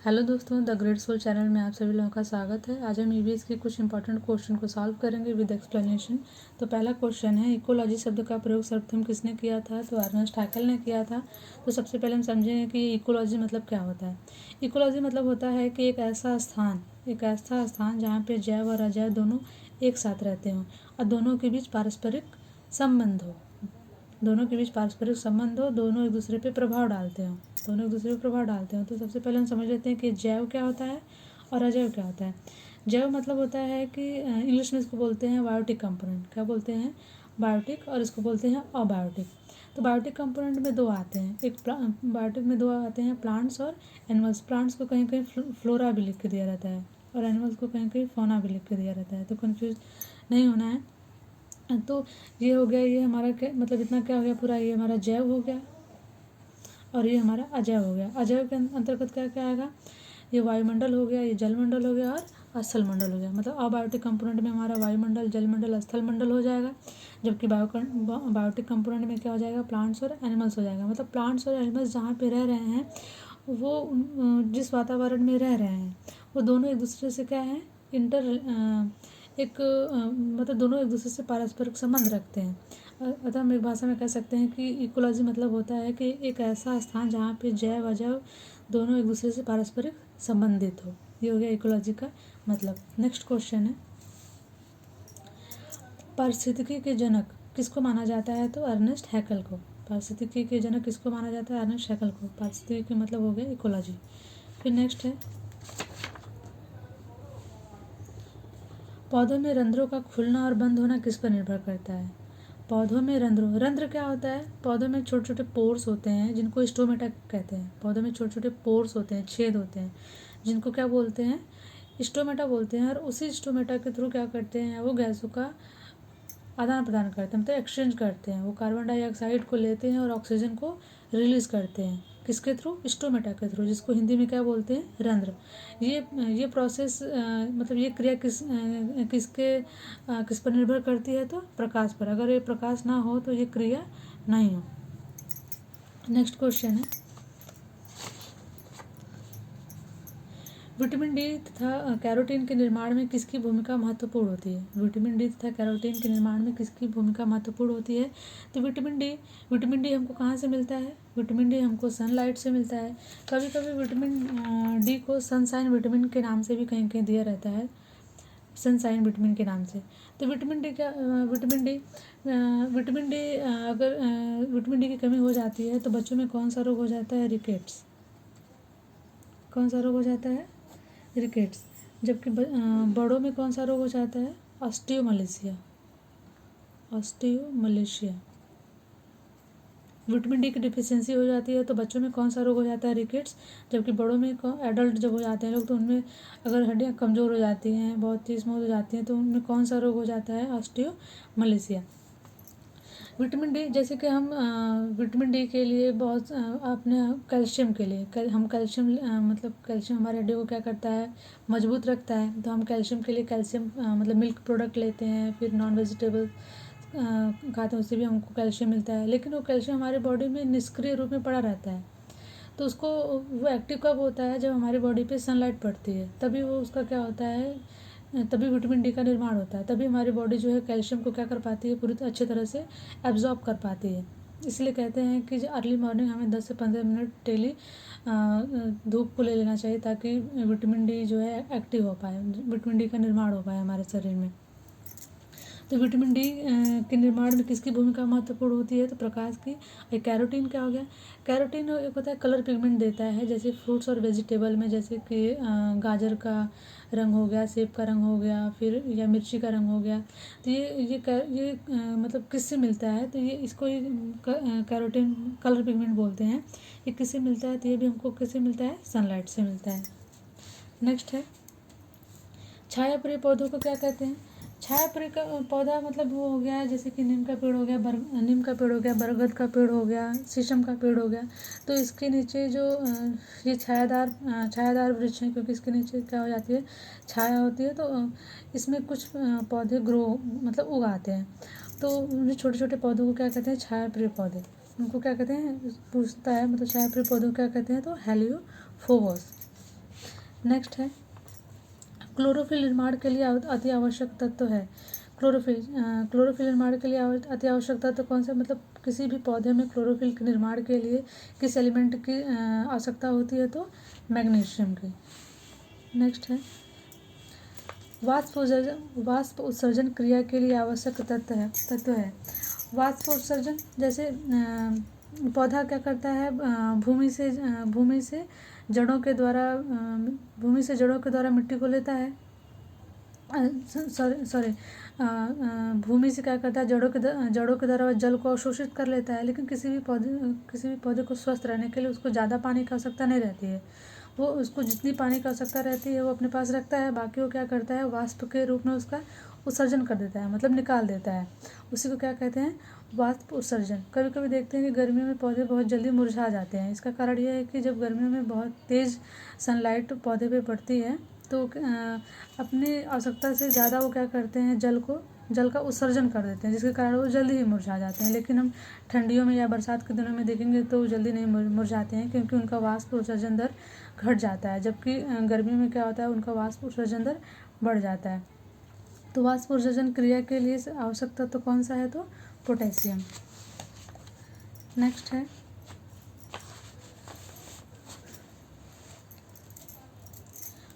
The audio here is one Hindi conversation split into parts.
हेलो दोस्तों, द ग्रेट सोल चैनल में आप सभी लोगों का स्वागत है। आज हम ईवीएस के कुछ इंपॉर्टेंट क्वेश्चन को सॉल्व करेंगे विद एक्सप्लेनेशन। तो पहला क्वेश्चन है, इकोलॉजी शब्द का प्रयोग सर्वप्रथम किसने किया था? तो अर्नेस्ट हैकेल ने किया था। तो सबसे पहले हम समझेंगे कि इकोलॉजी मतलब क्या होता है। इकोलॉजी मतलब होता है कि एक ऐसा स्थान जहाँ पे जैव और अजैव दोनों एक साथ रहते हों और दोनों के बीच पारस्परिक संबंध हो, दोनों एक दूसरे पे प्रभाव डालते हो। तो सबसे पहले हम समझ लेते हैं कि जैव क्या होता है और अजैव क्या होता है। जैव मतलब होता है कि इंग्लिश में इसको बोलते हैं बायोटिक कंपोनेंट। क्या बोलते हैं? बायोटिक। और इसको बोलते हैं अबायोटिक। तो बायोटिक कंपोनेंट में दो आते हैं, बायोटिक में दो आते हैं, प्लांट्स और एनिमल्स। प्लांट्स को कहीं कहीं फ्लोरा भी लिख के दिया रहता है और एनिमल्स को कहीं कहीं फौना भी लिख के दिया रहता है, तो कंफ्यूज नहीं होना है। तो ये हो गया, ये हमारा क्या मतलब, इतना क्या हो गया पूरा, ये हमारा जैव हो गया और ये हमारा अजैव हो गया। अजैव के अंतर्गत क्या क्या आएगा? ये वायुमंडल हो गया, ये जलमंडल हो गया और स्थल मंडल हो गया। मतलब अबायोटिक कंपोनेंट में हमारा वायुमंडल, जलमंडल, स्थल मंडल हो जाएगा, जबकि बायोटिक कंपोनेंट में क्या हो जाएगा? प्लांट्स और एनिमल्स हो जाएगा। मतलब प्लांट्स और एनिमल्स जहाँ पे रह रहे हैं, वो जिस वातावरण में रह रहे हैं, वो दोनों एक दूसरे से क्या है, मतलब दोनों एक दूसरे से पारस्परिक संबंध रखते हैं। अतः हम एक भाषा में कह सकते हैं कि इकोलॉजी मतलब होता है कि एक ऐसा स्थान जहाँ पे जैव अजैव दोनों एक दूसरे से पारस्परिक संबंधित हो। ये हो गया इकोलॉजी का मतलब। नेक्स्ट क्वेश्चन है, पारिस्थितिकी के जनक किसको माना जाता है? तो अर्नेस्ट हैकेल को। पारिस्थितिकी के जनक किसको माना जाता है? अर्नेस्ट हैकेल को। पारिस्थितिकी मतलब हो गया इकोलॉजी। फिर नेक्स्ट है, पौधों में रंध्रों का खुलना और बंद होना किस पर निर्भर करता है? पौधों में रंध्र क्या होता है? पौधों में छोटे छोटे पोर्स होते हैं जिनको स्टोमेटा कहते हैं। पौधों में छोटे छोटे पोर्स होते हैं, छेद होते हैं, जिनको क्या बोलते हैं? स्टोमेटा बोलते हैं। और उसी स्टोमेटा के थ्रू क्या करते हैं? वो गैसों का आदान प्रदान करते हैं, मतलब एक्सचेंज करते हैं। वो कार्बन डाइऑक्साइड को लेते हैं और ऑक्सीजन को रिलीज करते हैं। किसके थ्रू? स्टोमेटा के थ्रू, जिसको हिंदी में क्या बोलते हैं? रंध्र। ये प्रोसेस मतलब ये क्रिया किस पर निर्भर करती है? तो प्रकाश पर। अगर ये प्रकाश ना हो तो ये क्रिया नहीं हो। नेक्स्ट क्वेश्चन है, विटामिन डी तथा कैरोटीन के निर्माण में किसकी भूमिका महत्वपूर्ण होती है? विटामिन डी तथा कैरोटीन के निर्माण में किसकी भूमिका महत्वपूर्ण होती है? तो विटामिन डी हमको कहाँ से मिलता है? विटामिन डी हमको सनलाइट से मिलता है। कभी कभी विटामिन डी को सनसाइन विटामिन के नाम से भी कहीं कहीं दिया रहता है, सनसाइन विटामिन के नाम से। तो विटामिन डी अगर विटामिन डी की कमी हो जाती है तो बच्चों में कौन सा रोग हो जाता है? रिकेट्स। कौन सा रोग हो जाता है? रिकेट्स। जबकि बड़ों में कौन सा रोग हो जाता है? ऑस्टियोमलेशिया। विटामिन डी की डिफिशियंसी हो जाती है तो बच्चों में कौन सा रोग हो जाता है? रिकेट्स। जबकि बड़ों में एडल्ट जब हो जाते हैं लोग, तो उनमें अगर हड्डियाँ कमज़ोर हो जाती हैं, बहुत ही स्मूथ हो जाती हैं, तो उनमें कौन सा रोग हो जाता है? ऑस्टियोमलेशिया। विटामिन डी, जैसे कि हम विटामिन डी के लिए बहुत अपने कैल्शियम के लिए हम कैल्शियम मतलब कैल्शियम हमारे हड्डियों को क्या करता है? मजबूत रखता है। तो हम कैल्शियम के लिए कैल्शियम मतलब मिल्क प्रोडक्ट लेते हैं, फिर नॉन वेजिटेबल खाते हैं, उससे भी हमको कैल्शियम मिलता है। लेकिन वो कैल्शियम हमारे बॉडी में निष्क्रिय रूप में पड़ा रहता है। तो उसको वो एक्टिव कब होता है? जब हमारी बॉडी पे सनलाइट पड़ती है, तभी वो उसका क्या होता है, तभी विटामिन डी का निर्माण होता है। तभी हमारी बॉडी जो है कैल्शियम को क्या कर पाती है? पूरी अच्छी तरह से एब्जॉर्ब कर पाती है। इसलिए कहते हैं कि अर्ली मॉर्निंग हमें 10 से 15 मिनट डेली धूप को ले लेना चाहिए, ताकि विटामिन डी जो है एक्टिव हो पाए, विटामिन डी का निर्माण हो पाए हमारे शरीर में। तो विटामिन डी के निर्माण में किसकी भूमिका महत्वपूर्ण होती है? तो प्रकाश की। एक कैरोटीन क्या हो गया? कैरोटीन एक होता है कलर पिगमेंट देता है, जैसे फ्रूट्स और वेजिटेबल में, जैसे कि गाजर का रंग हो गया, सेब का रंग हो गया, फिर या मिर्ची का रंग हो गया। तो ये मतलब किससे मिलता है? तो ये इसको कैरोटीन कलर पिगमेंट बोलते हैं। ये किससे मिलता है? तो ये भी हमको किससे मिलता है? सनलाइट से मिलता है। नेक्स्ट है, छाया प्रिय पौधों को क्या कहते हैं? छाया प्रिय का पौधा मतलब वो हो गया, जैसे कि नीम का पेड़ हो गया, बरगद का पेड़ हो गया, शीशम का पेड़ हो गया। तो इसके नीचे जो ये छायादार वृक्ष हैं, क्योंकि इसके नीचे क्या हो जाती है? छाया होती है। तो इसमें कुछ पौधे मतलब उगाते हैं। तो उन्हें छोटे छोटे पौधों को क्या कहते हैं? छाया प्रिय पौधे। उनको क्या कहते हैं? पूछता है, मतलब छाया प्रिय पौधों को क्या कहते हैं? तो हेलियोफोबस। नेक्स्ट है क्लोरोफिल निर्माण के लिए अति आवश्यक तत्व है। क्लोरोफिल निर्माण के लिए अति आवश्यक तत्व कौन सा, मतलब किसी भी पौधे में क्लोरोफिल के निर्माण के लिए किस एलिमेंट की आवश्यकता होती है, तो मैग्नीशियम की। नेक्स्ट है वाष्प उत्सर्जन क्रिया के लिए आवश्यक तत्व है। वाष्प उत्सर्जन जैसे पौधा क्या करता है, भूमि से जड़ों के द्वारा मिट्टी को लेता है। सॉरी भूमि से क्या करता है, जड़ों के द्वारा जल को अवशोषित कर लेता है। लेकिन किसी भी पौधे को स्वस्थ रहने के लिए उसको ज़्यादा पानी की आवश्यकता नहीं रहती है। वो उसको जितनी पानी की आवश्यकता रहती है वो अपने पास रखता है, बाकी वो क्या करता है, वाष्प के रूप में उसका उत्सर्जन कर देता है, मतलब निकाल देता है। उसी को क्या कहते हैं, वाष्प उत्सर्जन। कभी कभी देखते हैं कि गर्मियों में पौधे बहुत जल्दी मुरझा जाते हैं। इसका कारण यह है कि जब गर्मियों में बहुत तेज़ सनलाइट पौधे पे पड़ती है तो अपनी आवश्यकता से ज़्यादा वो क्या करते हैं, जल का उत्सर्जन कर देते हैं, जिसके कारण वो जल्दी ही मुरझा जाते हैं। लेकिन हम ठंडियों में या बरसात के दिनों में देखेंगे तो जल्दी नहीं मुरझाते हैं, क्योंकि उनका वाष्प उत्सर्जन दर घट जाता है। जबकि गर्मियों में क्या होता है, उनका वाष्प उत्सर्जन दर बढ़ जाता है। तो वाष्प उत्सर्जन क्रिया के लिए आवश्यक तत्व तो कौन सा है, तो पोटेशियम। नेक्स्ट है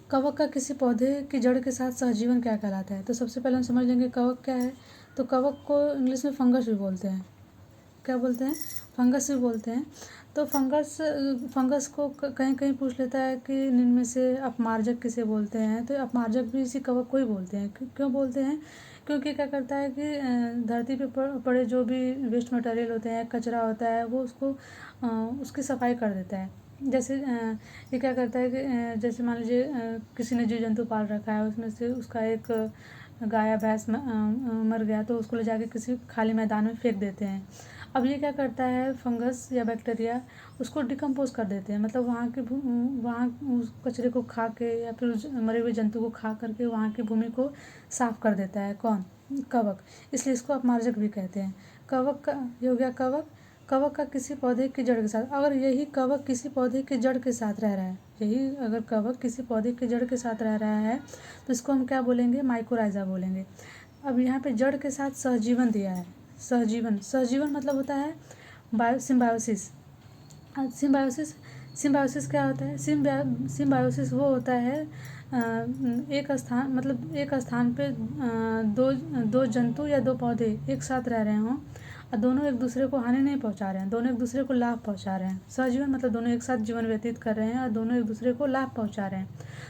कवक का किसी पौधे की जड़ के साथ सहजीवन क्या कहलाता है। तो सबसे पहले हम समझ लेंगे कवक क्या है। तो कवक को इंग्लिश में फंगस भी बोलते हैं। क्या बोलते हैं, फंगस भी बोलते हैं। तो फंगस को कहीं कहीं पूछ लेता है कि इनमें से अपमार्जक किसे बोलते हैं। तो अपमार्जक भी इसी कवक को ही बोलते हैं। क्यों बोलते हैं, क्योंकि क्या करता है कि धरती पे पड़े जो भी वेस्ट मटेरियल होते हैं, कचरा होता है, वो उसकी सफाई कर देता है। जैसे ये क्या करता है कि जैसे मान लीजिए किसी ने जीव जंतु पाल रखा है, उसमें से उसका एक गाय या भैंस मर गया, तो उसको ले जाके किसी खाली मैदान में फेंक देते हैं। अब ये क्या करता है, फंगस या बैक्टीरिया उसको डिकम्पोज कर देते हैं, मतलब वहाँ उस कचरे को खा के या फिर उस मरे हुए जंतु को खा करके वहाँ की भूमि को साफ कर देता है। कौन, कवक। इसलिए इसको अपमार्जक भी कहते हैं। कवक का ये हो गया कवक का किसी पौधे की जड़ के साथ, अगर यही कवक किसी पौधे की जड़ के साथ रह रहा है, अगर कवक किसी पौधे की जड़ के साथ रह रहा है तो इसको हम क्या बोलेंगे, माइकोराइजा बोलेंगे। अब यहाँ पे जड़ के साथ सहजीवन दिया है। सहजीवन मतलब होता है सिम्बायोसिस। सिम्बायोसिस क्या होता है, सिम्बायोसिस वो होता है एक स्थान पे दो जंतु या दो पौधे एक साथ रह रहे हों और दोनों एक दूसरे को हानि नहीं पहुंचा रहे हैं, दोनों एक दूसरे को लाभ पहुंचा रहे हैं। सहजीवन मतलब दोनों एक साथ जीवन व्यतीत कर रहे हैं और दोनों एक दूसरे को लाभ पहुंचा रहे हैं,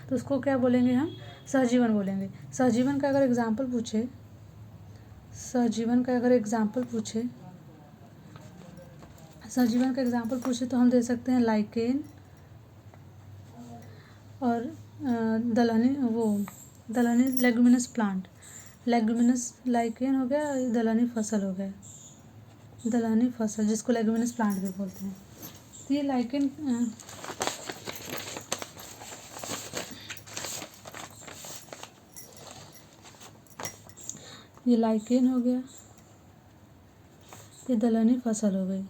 तो उसको क्या बोलेंगे, हम सहजीवन बोलेंगे। सहजीवन का अगर एग्जाम्पल पूछे तो हम दे सकते हैं लाइकेन और दलहनी लेगुमिनस प्लांट। लेगुमिनस लाइकेन हो गया, दलहनी फसल हो गया, दलहनी फसल जिसको लेगुमिनस प्लांट भी बोलते हैं। तो ये लाइकेन हो गया, ये दलहनी फसल हो गई,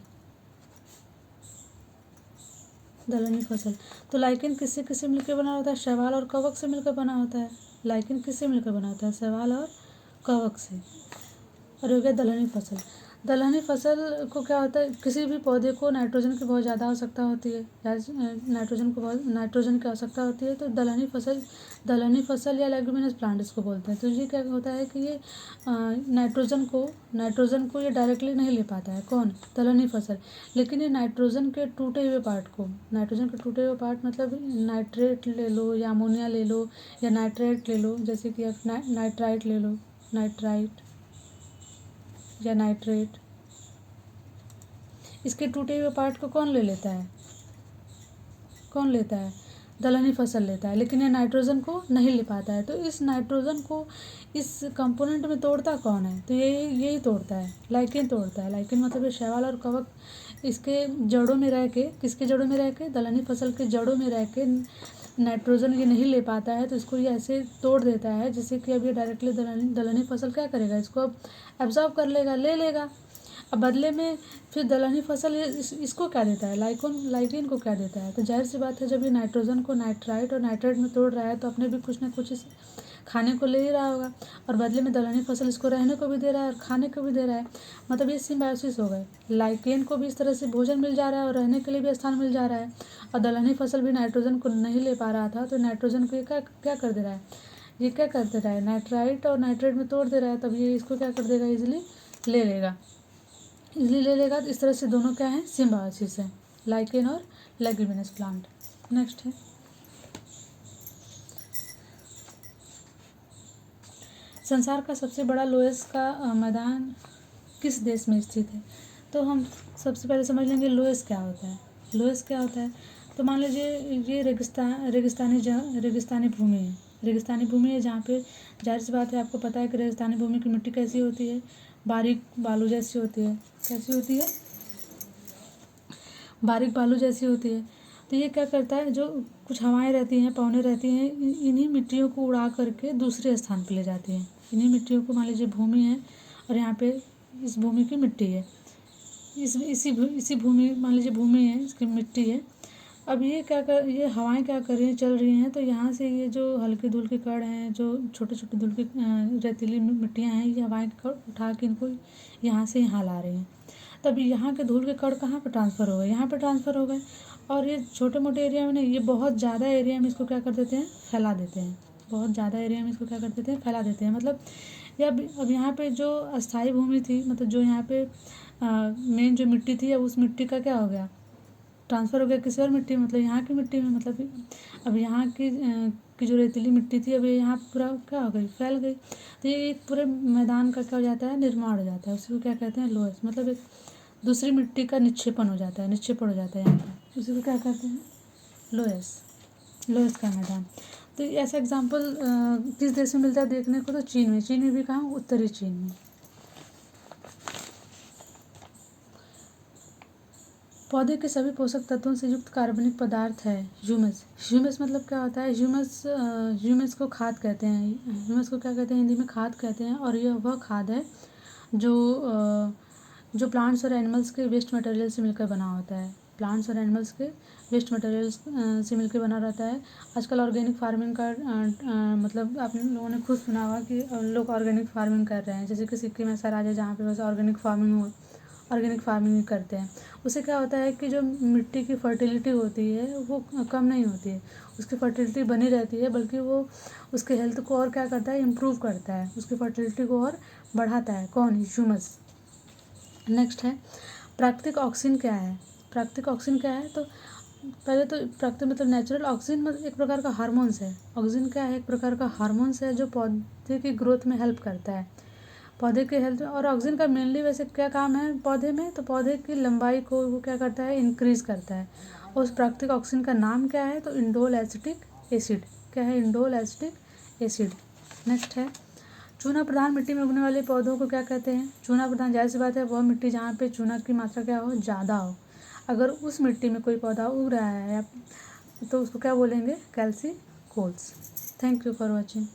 दलहनी फसल। तो लाइकेन किससे किससे मिलकर बना होता है, शैवाल और कवक से मिलकर बना होता है। लाइकेन किससे मिलकर बना होता है, शैवाल और कवक से। और हो गया दलहनी फसल। दलहनी फसल को क्या होता है, किसी भी पौधे को नाइट्रोजन की बहुत ज़्यादा आवश्यकता होती है, नाइट्रोजन की आवश्यकता होती है, तो दलहनी फसल या लेगुमिनस प्लांट इसको बोलते हैं। तो ये क्या होता है कि ये नाइट्रोजन को ये डायरेक्टली नहीं ले पाता है, कौन, दलहनी फसल। लेकिन ये नाइट्रोजन के टूटे हुए पार्ट मतलब नाइट्रेट ले लो या अमोनिया ले लो या नाइट्रेट ले लो, जैसे कि आप नाइट्राइट ले लो, नाइट्राइट या नाइट्रेट, इसके टूटे हुए पार्ट को कौन लेता है, दलहनी फसल लेता है। लेकिन ये नाइट्रोजन को नहीं ले पाता है, तो इस नाइट्रोजन को इस कंपोनेंट में तोड़ता कौन है, तो यही तोड़ता है, लाइकेन तोड़ता है। लाइकेन मतलब ये शैवाल और कवक इसके जड़ों में रह के, किसके जड़ों में रह के, दलहनी फसल के जड़ों में रह के नाइट्रोजन ये नहीं ले पाता है, तो इसको ये ऐसे तोड़ देता है, जिससे कि अब ये डायरेक्टली दलहनी फसल क्या करेगा, इसको अब एब्जॉर्ब कर लेगा, ले लेगा। अब बदले में फिर दलहनी फसल इसको क्या देता है, लाइकेन को क्या देता है। तो जाहिर सी बात है जब ये नाइट्रोजन को नाइट्राइट और नाइट्रेट में तोड़ रहा है तो अपने भी कुछ ना कुछ खाने को ले ही रहा होगा, और बदले में दलहनी फसल इसको रहने को भी दे रहा है और खाने को भी दे रहा है। मतलब ये सिम्बायोसिस हो गए, लाइकेन को भी इस तरह से भोजन मिल जा रहा है और रहने के लिए भी स्थान मिल जा रहा है, और दलहनी फसल भी नाइट्रोजन को नहीं ले पा रहा था तो नाइट्रोजन को ये क्या कर दे रहा है, ये क्या कर दे रहा है, नाइट्राइट और नाइट्रेट में तोड़ दे रहा है। तब ये इसको क्या कर देगा, इजीली ले लेगा। तो इस तरह से दोनों क्या है, सिम्बायोसिस है, लाइकेन और लेग्यूमिनस प्लांट। नेक्स्ट है संसार का सबसे बड़ा लोएस का मैदान किस देश में स्थित है। तो हम सबसे पहले समझ लेंगे लोएस क्या होता है। लोएस क्या होता है, तो मान लीजिए ये रेगिस्तानी भूमि है। रेगिस्तानी भूमि है जहाँ पे जाहिर सी बात है आपको पता है कि रेगिस्तानी भूमि की मिट्टी कैसी होती है, बारीक बालू जैसी होती है। कैसी होती है, बारीक बालू जैसी होती है। तो ये क्या करता है, जो कुछ हवाएं रहती हैं, पवनें रहती हैं, इन्हीं मिट्टियों को उड़ा करके दूसरे स्थान पर ले जाती हैं। इन्हीं मिट्टियों को, मान लीजिए भूमि है और यहाँ पे इस भूमि की मिट्टी है, इसी भूमि, मान लीजिए भूमि है, इसकी मिट्टी है। अब ये हवाएं क्या कर रही हैं, चल रही हैं, तो यहाँ से ये जो हल्के धूल के कण हैं, जो छोटे छोटे धूल की रेतीली मिट्टियाँ हैं, ये हवाएं उठा के इनको यहाँ से यहाँ ला रही हैं। तब यहाँ के धूल के कण कहाँ पर ट्रांसफ़र हो गए, यहाँ पर ट्रांसफ़र हो गए। और ये छोटे मोटे एरिया में नहीं, ये बहुत ज़्यादा एरिया में इसको क्या कर देते हैं, फैला देते हैं। बहुत ज़्यादा एरिया में इसको क्या कर देते हैं, फैला देते हैं। मतलब अब यहाँ पे जो अस्थाई भूमि थी, मतलब जो यहाँ पे मेन जो मिट्टी थी, अब उस मिट्टी का क्या हो गया, ट्रांसफ़र हो गया किसी और मिट्टी में, मतलब यहाँ की मिट्टी में। मतलब अब यहाँ की जो रेतीली मिट्टी थी अब ये यहाँ पूरा क्या हो गई, फैल गई। तो ये एक पूरे मैदान का क्या हो जाता है, निर्माण हो जाता है। उसी को क्या कहते हैं, लोएस। मतलब एक दूसरी मिट्टी का निक्षेपण हो जाता है, निक्षेपण हो जाता है यहाँ पर। उसी को क्या कहते हैं, लोएस। लोएस का मैदान। तो ऐसा एग्जाम्पल किस देश में मिलता है देखने को, तो चीन में। चीन में भी कहाँ, उत्तरी चीन में। पौधे के सभी पोषक तत्वों से युक्त कार्बनिक पदार्थ है ह्यूमस। ह्यूमस मतलब क्या होता है, ह्यूमस को खाद कहते हैं। ह्यूमस को क्या कहते हैं, हिंदी में खाद कहते हैं। और यह वह खाद है जो प्लांट्स और एनिमल्स के वेस्ट मटेरियल से मिलकर बना होता है। प्लांट्स और एनिमल्स के वेस्ट मटेरियल्स से मिलकर बना रहता है। आजकल ऑर्गेनिक फार्मिंग का मतलब आप लोगों ने खुद सुना होगा कि लोग ऑर्गेनिक फार्मिंग कर रहे हैं। जैसे कि सिक्किम ऐसा राज्य है जहाँ पे बस ऑर्गेनिक फार्मिंग करते हैं। उससे क्या होता है कि जो मिट्टी की फर्टिलिटी होती है वो कम नहीं होती है, उसकी फर्टिलिटी बनी रहती है, बल्कि वो उसके हेल्थ को और क्या करता है, इम्प्रूव करता है, उसकी फर्टिलिटी को और बढ़ाता है। कौन, ह्यूमस। नेक्स्ट है प्राकृतिक ऑक्सीजन क्या है। प्राकृतिक ऑक्सीजन क्या है, तो पहले तो प्राकृतिक मतलब नेचुरल ऑक्सीजन मतलब एक प्रकार का हार्मोन्स है। ऑक्सीजन क्या है, एक प्रकार का हार्मोन्स है जो पौधे की ग्रोथ में हेल्प करता है, पौधे के हेल्थ। और ऑक्सीजन का मेनली वैसे क्या काम है पौधे में, तो पौधे की लंबाई को वो क्या करता है, इंक्रीज करता है। और उस प्राकृतिक ऑक्सीजन का नाम क्या है, तो इंडोल एसिटिक एसिड। क्या है, इंडोल एसिटिक एसिड। नेक्स्ट है चूना प्रधान मिट्टी में उगने वाले पौधों को क्या कहते हैं। चूना प्रधान, जाहिर सी बात है वह मिट्टी जहाँ पे चूना की मात्रा क्या हो, ज़्यादा हो। अगर उस मिट्टी में कोई पौधा उग रहा है तो उसको क्या बोलेंगे, कैल्सिकोल्स। Thank you for watching.